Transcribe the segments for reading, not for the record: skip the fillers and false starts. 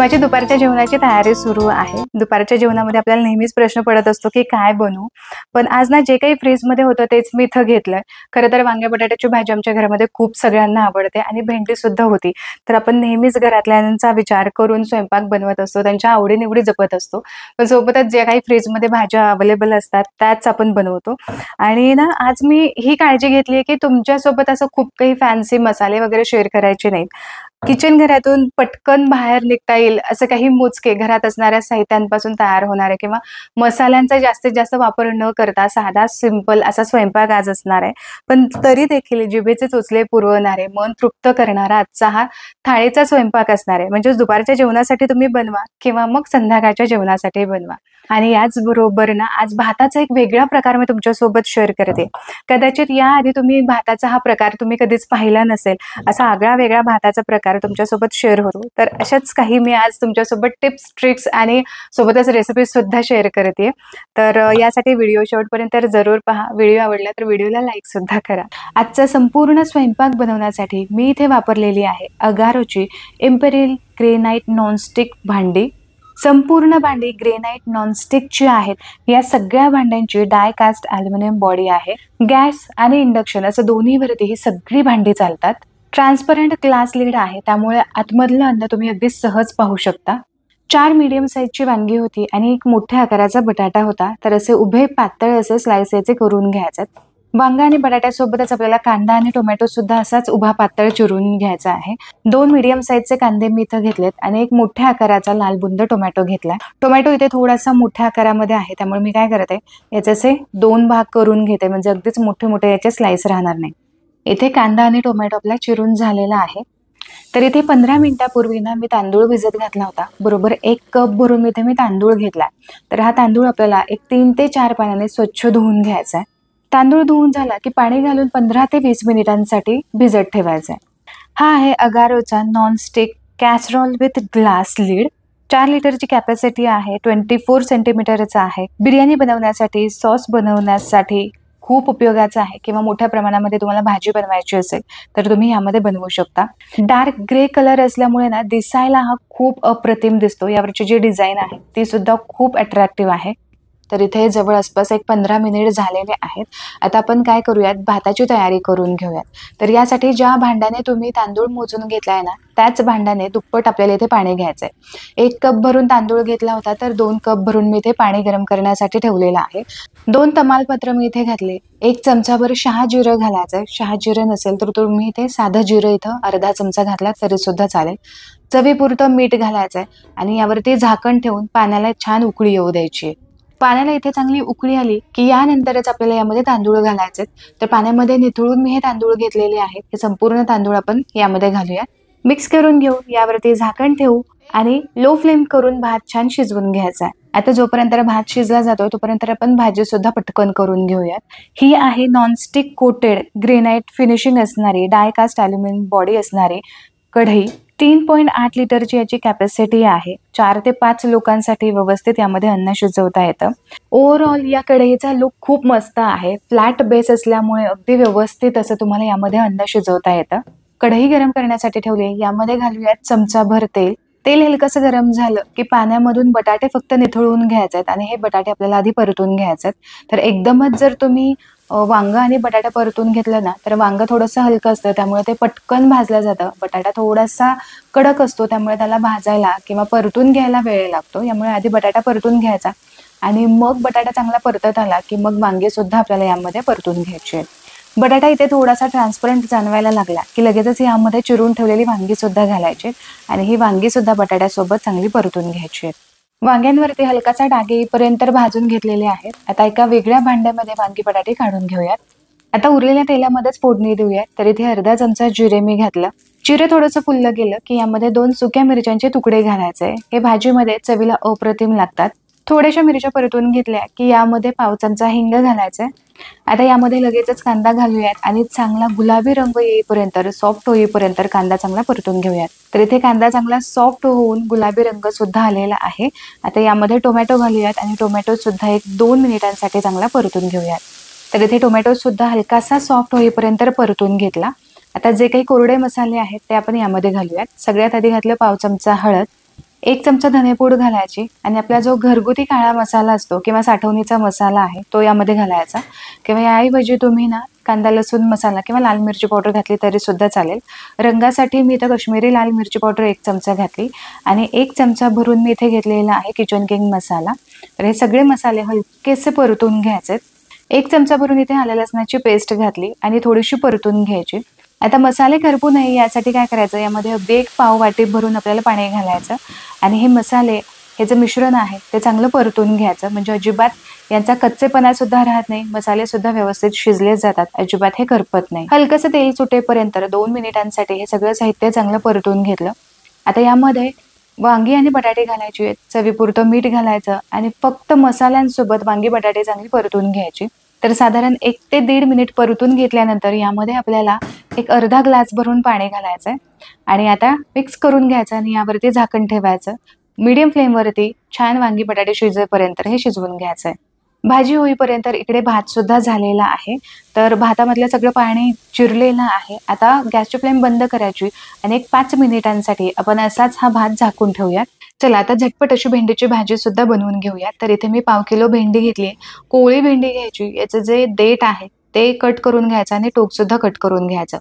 माझी दुपारच्या जेवणाची तयारी सुरू आहे। दुपारच्या जेवणामध्ये आपल्याला नेहमीच प्रश्न पडत असतो की काय बनवू, पण आज ना जे काही फ्रीजमध्ये होतं तेच मी इथं घेतलंय। खरं तर वांग्या बटाट्याची भाजी आमच्या घरामध्ये खूप सगळ्यांना आवडते आणि भेंडी सुद्धा होती। तर आपण नेहमीच घरातल्यांचा विचार करून स्वयंपाक बनवत असतो, त्यांच्या आवडीनिवडी जपत असतो। पण सोबतच जे काही फ्रीजमध्ये भाज्या अवेलेबल असतात त्याच आपण बनवतो। आणि ना आज मी ही काळजी घेतली आहे की तुमच्यासोबत असं खूप काही फॅन्सी मसाले वगैरे शेअर करायचे नाहीत। किचन घरातून पटकन बाहेर निघता येईल असं काही मोजके घरात असणाऱ्या साहित्यांपासून तयार होणारे किंवा मसाल्यांचा जास्तीत जास्त वापर न करता साधा सिंपल असा स्वयंपाक आज असणार आहे। पण तरी देखील जिभेचे चोचले पुरवणारे, मन तृप्त करणारा आजचा हा थाळीचा स्वयंपाक असणार आहे। म्हणजे दुपारच्या जेवणासाठी तुम्ही बनवा किंवा मग संध्याकाळच्या जेवणासाठी बनवा। आणि याच बरोबर ना आज भाताचा एक वेगळा प्रकार मी तुमच्यासोबत शेअर करते। कदाचित याआधी तुम्ही भाताचा हा प्रकार तुम्ही कधीच पाहिला नसेल, असा आगळा वेगळा भाताचा प्रकार तुमच्यासोबत शेअर होतो। तर अशाच काही मी आज तुमच्यासोबत टिप्स, ट्रिक्स आणि सोबतच रेसिपी सुद्धा शेअर करते। तर यासाठी व्हिडिओ शेवटपर्यंत जरूर पहा। व्हिडिओ आवडला तर व्हिडिओला लाईक सुद्धा करा। आजचा संपूर्ण स्वयंपाक बनवण्यासाठी मी इथे वापरलेली आहे अगारोची इम्पेरियल ग्रेनाइट नॉनस्टिक भांडी। संपूर्ण भांडी ग्रेनाइट नॉनस्टिकची आहेत। या सगळ्या भांड्यांची डाय कास्ट अॅल्युमिनियम बॉडी आहे। गॅस आणि इंडक्शन असं दोन्हीवरती ही सगळी भांडी चालतात। ट्रान्सपरंट ग्लास लिड आहे, त्यामुळे आतमधलं अन्न तुम्ही अगदी सहज पाहू शकता। 4 मीडियम साईजची वांगी होती आणि एक मोठ्या आकाराचा बटाटा होता। तर असे उभे पातळ असे स्लाइस याचे करून घ्यायचे। वांगा आणि बटाट्यासोबतच आपल्याला कांदा आणि टोमॅटो सुद्धा असाच उभा पातळ चिरून घ्यायचा आहे। 2 मीडियम साईजचे कांदे मी इथं घेतलेत आणि एक मोठ्या आकाराचा लाल बुंद टोमॅटो घेतलाय। टोमॅटो इथे थोडासा मोठ्या आकारामध्ये आहे, त्यामुळे मी काय करते याचे असे 2 भाग करून घेते, म्हणजे अगदीच मोठे मोठे याचे स्लाइस राहणार नाही। इथे कांदा आणि टोमॅटो आपला चिरून झालेला आहे। तर इथे 15 मिनिटापूर्वी ना मी तांदूळ भिजत घातला होता। बरोबर 1 कप भरून इथे मी तांदूळ घेतला। तर हा तांदूळ आपल्याला एक 3 ते 4 पाण्याने स्वच्छ धुवून घ्यायचा आहे। तांदूळ धुवून झाला की पाणी घालून 15 ते 20 मिनिटांसाठी भिजत ठेवायचा आहे। हा आहे अगारोचा nonstick casserole with glass lead. 4 लिटरची कॅपॅसिटी आहे, 24 सेंटीमीटरचा आहे। बिर्याणी बनवण्यासाठी, सॉस बनवण्यासाठी खूप उपयोगाचा आहे किंवा मोठ्या प्रमाणामध्ये तुम्हाला भाजी बनवायची असेल तर तुम्ही यामध्ये बनवू शकता। डार्क ग्रे कलर असल्यामुळे ना दिसायला हा खूप अप्रतिम दिसतो। यावरची जी डिझाईन आहे ती सुद्धा खूप अट्रॅक्टिव्ह आहे। तर इथे जवळ आसपास एक 15 मिनिट झालेले आहेत। आता आपण काय करूयात, भाताची तयारी करून घेऊयात। तर यासाठी ज्या भांड्याने तुम्ही तांदूळ मोजून घेतलाय ना त्याच भांड्याने दुप्पट आपल्याला इथे पाणी घ्यायचंय। 1 कप भरून तांदूळ घेतला होता तर 2 कप भरून मी इथे पाणी गरम करण्यासाठी ठेवलेलं आहे। 2 तमालपत्र मी इथे घातले। 1 चमचाभर शहाजिरं घालायचंय। शहाजिरं नसेल तर तुम्ही इथे साधं जिरं इथं अर्धा चमचा घातला तरी सुद्धा चालेल। चवीपुरतं मीठ घालायचंय आणि यावरती झाकण ठेवून पाण्याला छान उकळी येऊ द्यायची। पाण्याला इथे चांगली उकळी आली की यानंतरच आपल्याला यामध्ये तांदूळ घालायचे। तर पाण्यामध्ये निथळून मी हे तांदूळ घेतलेले आहेत। हे संपूर्ण तांदूळ आपण यामध्ये घालूया, मिक्स करून घेऊ। यावरती झाकण ठेवू आणि लो फ्लेम करून भात छान शिजवून घ्यायचा आहे। आता जोपर्यंत भात शिजला जातो तोपर्यंत आपण भाजी सुद्धा पटकन करून घेऊयात। ही आहे नॉनस्टिक कोटेड ग्रेनाइट फिनिशिंग असणारी डाय कास्ट अॅल्युमिनियम बॉडी असणारी कढई। 3.8 लिटरची याची कॅपॅसिटी आहे। 4 ते 5 लोकांसाठी व्यवस्थित यामध्ये अन्न शिजवता येतं। ओव्हरऑल या कढईचा लुक खूप मस्त आहे। फ्लॅट बेस असल्यामुळे अगदी व्यवस्थित असं तुम्हाला यामध्ये अन्न शिजवता येतं। कढई गरम करण्यासाठी ठेवली, यामध्ये घालूयात चमचाभर तेल। तेल हलकसं गरम झालं की पाण्यामधून बटाटे फक्त निथळून घ्यायचे आहेत आणि हे बटाटे आपल्याला आधी परतून घ्यायचे आहेत। तर एकदमच जर तुम्ही वांग आणि बटाटा परतून घेतलं ना तर वांग थोडंसं हलकं असतं, त्यामुळे ते पटकन भाजलं जातं। बटाटा थोडासा कडक असतो, त्यामुळे त्याला भाजायला किंवा परतून घ्यायला वेळ लागतो। यामुळे आधी बटाटा परतून घ्यायचा आणि मग बटाटा चांगला परतत आला की मग वांगे सुद्धा आपल्याला यामध्ये परतून घ्यायचे आहेत। बटाटा इथे थोडासा ट्रान्सपरंट जाणवायला लागला की लगेचच यामध्ये चिरून ठेवलेली वांगी सुद्धा घालायची आणि ही वांगी सुद्धा बटाट्यासोबत चांगली परतून घ्यायची आहेत। वांग्यांवरती हलकासा डाग येईपर्यंत भाजून घेतलेले आहेत। आता एका वेगळ्या भांड्यामध्ये वांगी बटाटे काढून घेऊयात। आता उरलेल्या तेलामध्येच फोडणी देऊयात। तर इथे अर्धा चमचा जिरे मी घातलं। जिरे थोडंसं फुललं गेलं की यामध्ये 2 सुक्या मिरच्यांचे तुकडे घालायचे। हे भाजीमध्ये चवीला अप्रतिम लागतात। थोड्याशा मिरच्या परतून घेतल्या की यामध्ये पाव चमचा हिंग घालायचे। आता यामध्ये लगेचच कांदा घालूयात आणि चांगला गुलाबी रंग येईपर्यंत, सॉफ्ट होईपर्यंत कांदा चांगला परतून घेऊयात। तर इथे कांदा चांगला सॉफ्ट होऊन गुलाबी रंग सुद्धा आलेला आहे। आता यामध्ये टोमॅटो घालूयात आणि टोमॅटो सुद्धा एक 2 मिनिटांसाठी चांगला परतून घेऊयात। तर इथे टोमॅटो सुद्धा हलकासा सॉफ्ट होईपर्यंत परतून घेतला। आता जे काही कोरडे मसाले आहेत ते आपण यामध्ये घालूयात। सगळ्यात आधी घातलं पाव चमचा हळद, 1 चमचा धनेपूड घालायची आणि आपला जो घरगुती काळा मसाला असतो किंवा साठवणीचा मसाला आहे तो यामध्ये घालायचा, किंवा याऐवजी तुम्ही ना कांदा लसूण मसाला किंवा लाल मिरची पावडर घातली तरी सुद्धा चालेल. रंगासाठी मी इथं कश्मीरी लाल मिरची पावडर 1 चमचा घातली आणि 1 चमचा भरून मी इथे घेतलेला आहे किचन किंग मसाला. तर हे सगळे मसाले हलकेसे परतून घ्यायचे. 1 चमचा भरून इथे आलं लसणाची पेस्ट घातली आणि थोडीशी परतून घ्यायची. आता मसाले करपू नये यासाठी काय करायचं, यामध्ये अगदी 1 पाव वाटी भरून आपल्याला पाणी घालायचं आणि हे मसाले हे जे मिश्रण आहे ते चांगलं परतून घ्यायचं, म्हणजे अजिबात यांचा कच्चेपणा सुद्धा राहत नाही, मसाले सुद्धा व्यवस्थित शिजले जातात, अजिबात हे करपत नाही. हलकंसं तेल सुटेपर्यंत 2 मिनिटांसाठी हे सगळं साहित्य चांगलं परतून घेतलं. आता यामध्ये वांगी आणि बटाटे घालायची आहेत, चवीपुरतं मीठ घालायचं आणि फक्त मसाल्यांसोबत वांगी बटाटे चांगली परतून घ्यायची. तर साधारण 1 ते 1.5 मिनिट परतून घेतल्यानंतर यामध्ये आपल्याला एक अर्धा ग्लास भरून पाणी घालायचंय आणि आता मिक्स करून घ्यायचं आणि यावरती झाकण ठेवायचं. मीडियम फ्लेमवरती छान वांगी बटाटे शिजेपर्यंत हे शिजवून घ्यायचंय. भाजी होईपर्यंत इकडे भात सुद्धा झालेला आहे. तर भातामधलं सगळं पाणी चिरलेलं आहे. आता गॅसची फ्लेम बंद करायची आणि 5 मिनिटांसाठी आपण असाच हा भात झाकून ठेवूयात. चला आता झटपट अशी भेंडीची भाजी सुद्धा बनवून घेऊयात. तर इथे मी पाव किलो भेंडी घेतली. कोवळी भेंडी घ्यायची, याचं जे देठ आहे ते कट करून घ्यायचं आणि टोक सुद्धा कट करून घ्यायचं.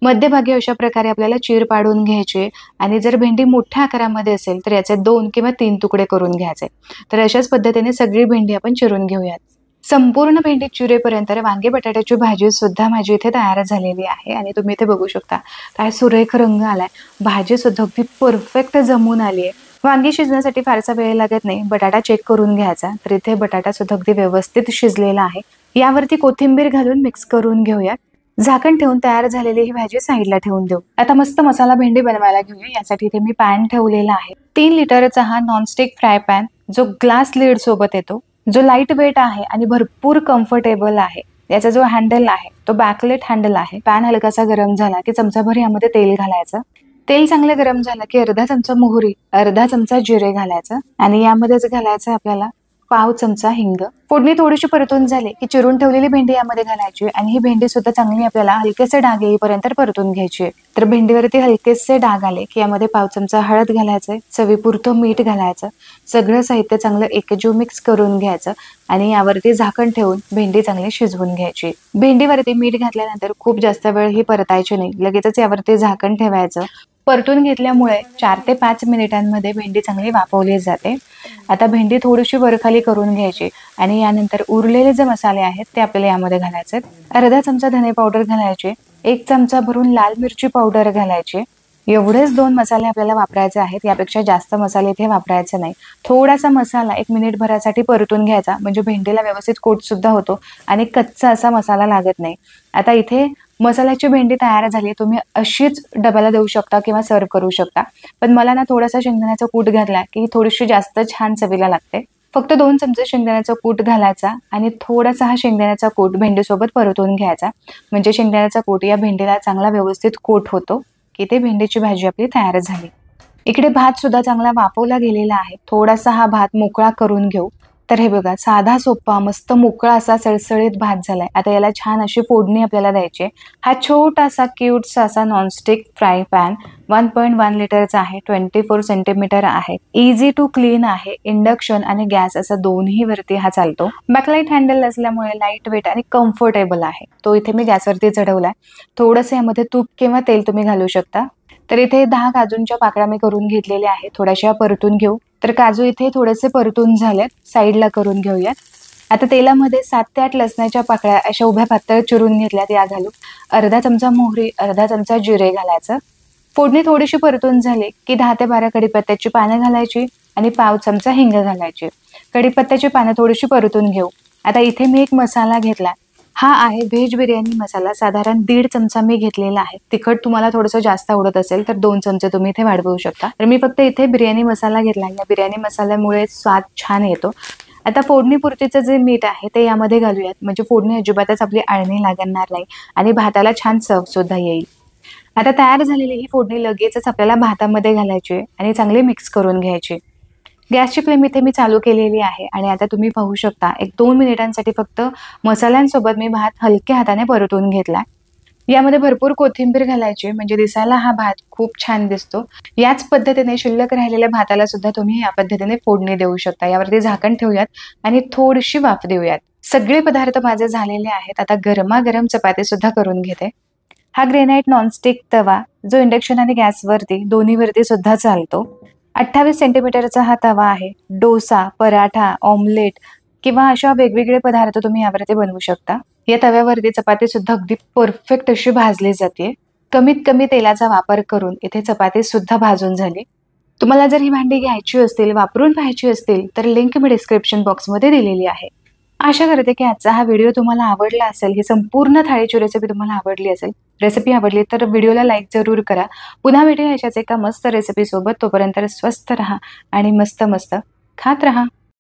मध्यभागी अशा प्रकारे आपल्याला चीर पाडून घ्यायची आणि जर भेंडी मोठ्या आकारामध्ये असेल तर याचे 2 किंवा 3 तुकडे करून घ्यायचे. तर अशाच पद्धतीने सगळी भेंडी आपण चिरून घेऊयात. संपूर्ण भेंडी चिरेपर्यंत वांगी बटाट्याची भाजी सुद्धा माझी इथे तयार झालेली आहे आणि तुम्ही इथे बघू शकता काय सुरेख रंग आलाय. भाजी सुद्धा अगदी परफेक्ट जमून आली आहे. वांगी शिजण्यासाठी फारसा वेळ लागत नाही. बटाटा चेक करून घ्यायचा. तर इथे बटाटा सुद्धा अगदी व्यवस्थित शिजलेला आहे. यावरती कोथिंबीर घालून मिक्स करून घेऊयात. झाकण ठेवून तयार झालेली ही भाजी साईडला ठेवून देऊ. आता मस्त मसाला भेंडी बनवायला घेऊया. यासाठी इथे मी पॅन ठेवलेला आहे. 3 लिटरचा हा नॉनस्टिक फ्राय पॅन जो ग्लास लीड सोबत येतो, जो लाईट वेट आहे आणि भरपूर कम्फर्टेबल आहे. याचा जो हँडल आहे तो बॅकलेट हँडल आहे. पॅन हलकासा गरम झाला की चमचाभर यामध्ये तेल घालायचं. तेल चांगलं गरम झालं की अर्धा चमचा मोहरी, अर्धा चमचा जिरे घालायचं आणि यामध्येच घालायचं आपल्याला पाव चमचा हिंग. फोडणी थोडीशी परतून झाली की चिरून ठेवलेली भेंडी यामध्ये घालायची आणि ही भेंडी सुद्धा चांगली आपल्याला हलकेसे डाग येईपर्यंत परतून घ्यायची. तर भेंडीवरती हलकेसे डाग आले की यामध्ये पाव चमचा हळद घालायचंय, चवीपुरतं मीठ घालायचं. सगळं साहित्य चांगलं एकजीव मिक्स करून घ्यायचं आणि यावरती झाकण ठेवून भेंडी चांगली शिजवून घ्यायची. भेंडीवरती मीठ घातल्यानंतर खूप जास्त वेळ ही परतायची नाही, लगेचच यावरती झाकण ठेवायचं. परतून घेतल्यामुळे 4 ते 5 मिनिटांमध्ये भेंडी चांगली वाफवली जाते. आता भेंडी थोडीशी वरखाली करून घ्यायची आणि यानंतर उरलेले जे मसाले आहेत ते आपल्याला यामध्ये घालायचे. अर्धा चमचा धने पावडर घालायचे, 1 चमचा भरून लाल मिरची पावडर घालायचे. एवढेच 2 मसाले आपल्याला वापरायचे आहेत. यापेक्षा जास्त मसाले इथे वापरायचे नाही. थोडासा मसाला 1 मिनिट भरासाठी परतून घ्यायचा, म्हणजे भेंडीला व्यवस्थित कोट सुद्धा होतो आणि कच्चा असा मसाला लागत नाही. आता इथे मसाल्याची भेंडी तयार झाली. तुम्ही अशीच डब्याला देऊ शकता किंवा सर्व करू शकता, पण मला ना थोडासा शेंगदाण्याचा कूट घातला की थोडीशी जास्त छान चवीला लागते. फक्त 2 चमचे शेंगदाण्याचा कूट घालायचा आणि थोडासा हा शेंगदाण्याचा कूट भेंडीसोबत परतून घ्यायचा, म्हणजे शेंगदाण्याचा कूट या भेंडीला चांगला व्यवस्थित कोट होतो. की ते भेंडीची भाजी आपली तयार झाली. इकडे भात सुद्धा चांगला वाफवला गेलेला आहे. थोडासा हा भात मोकळा करून घेऊ. तर हे बघा, साधा सोपा मस्त मोकळा असा सळसळीत भात झालाय. आता याला छान अशी फोडणी आपल्याला द्यायची. हा छोटासा क्यूटसा असा नॉनस्टिक फ्राय पॅन 1.1 लिटरचा आहे, 24 सेंटीमीटर आहे, इझी टू क्लीन आहे. इंडक्शन आणि गॅस असं दोन्ही वरती हा चालतो. बॅकलाइट हँडल असल्यामुळे लाईट वेट आणि कम्फर्टेबल आहे. तो इथे मी गॅसवरती चढवलाय. थोडंसं यामध्ये तूप किंवा तेल तुम्ही घालू शकता. तर इथे 10 काजूंच्या पाकळ्या मी करून घेतलेल्या आहेत. थोड्याशा परतून घेऊ. तर काजू इथे थोडेसे परतून झालेत, साईडला करून घेऊयात. आता तेलामध्ये 7 ते 8 लसणाच्या पाकळ्या अशा उभ्या पातळ चिरून घेतल्यात, या घालू. अर्धा चमचा मोहरी, अर्धा चमचा जिरे घालायचं. फोडणी थोडीशी परतून झाली की 10 ते 12 कढीपत्त्याची पानं घालायची आणि पाव चमचा हिंग घालायची. कढीपत्त्याची पानं थोडीशी परतून घेऊ. आता इथे मी एक मसाला घेतला. हा आहे व्हेज बिर्याणी मसाला. साधारण 1.5 चमचा मी घेतलेला आहे. तिखट तुम्हाला थोडंसं जास्त आवडत असेल तर 2 चमचे तुम्ही इथे वाढवू शकता. तर मी फक्त इथे बिर्याणी मसाला घेतला. या बिर्याणी मसाल्यामुळे स्वाद छान येतो. आता फोडणीपुरतीचं जे मीठ आहे ते यामध्ये घालूयात, म्हणजे फोडणी अजिबातच आपली आळणी लागणार नाही आणि भाताला छान चव सुद्धा येईल. आता तयार झालेली ही फोडणी लगेचच आपल्याला भातामध्ये घालायची आणि चांगली मिक्स करून घ्यायची. गॅसची फ्लेम इथे मी चालू केलेली आहे आणि आता तुम्ही पाहू शकता 1-2 मिनिटांसाठी फक्त मसाल्यांसोबत मी भात हलक्या हाताने परतून घेतला. यामध्ये भरपूर कोथिंबीर घालायची, म्हणजे दिसायला हा भात खूप छान दिसतो. याच पद्धतीने शिल्लक राहिलेल्या भाताला सुद्धा तुम्ही या पद्धतीने फोडणी देऊ शकता. यावरती झाकण ठेवूयात आणि थोडीशी वाफ देऊयात. सगळे पदार्थ माझे झालेले आहेत. आता गरमागरम चपाती सुद्धा करून घेते. हा ग्रेनाइट नॉनस्टिक तवा जो इंडक्शन आणि गॅसवरती दोन्हीवरती सुद्धा चालतो. 28 सेंटीमीटरचा हा तवा आहे. डोसा, पराठा, ऑमलेट किंवा अशा वेगवेगळे पदार्थ तुम्ही यावरती बनवू शकता. या तव्यावरती चपाती सुद्धा अगदी परफेक्ट अशी भाजली जाते. कमीत कमी तेलाचा वापर करून इथे चपाती सुद्धा भाजून झाली. तुम्हाला जर ही भांडी घ्यायची असतील, वापरून पाहायची असतील, तर लिंक मी डिस्क्रिप्शन बॉक्समध्ये दिलेली आहे. आशा करते की आजचा हा व्हिडिओ तुम्हाला आवडला असेल. ही संपूर्ण थाळीची रेसिपी तुम्हाला आवडली असेल. रेसिपी आवडली तर व्हिडिओला लाईक जरूर करा. पुन्हा भेटूया अशाच एका मस्त रेसिपी सोबत. तोपर्यंत स्वस्थ राहा आणि मस्त मस्त खात राहा.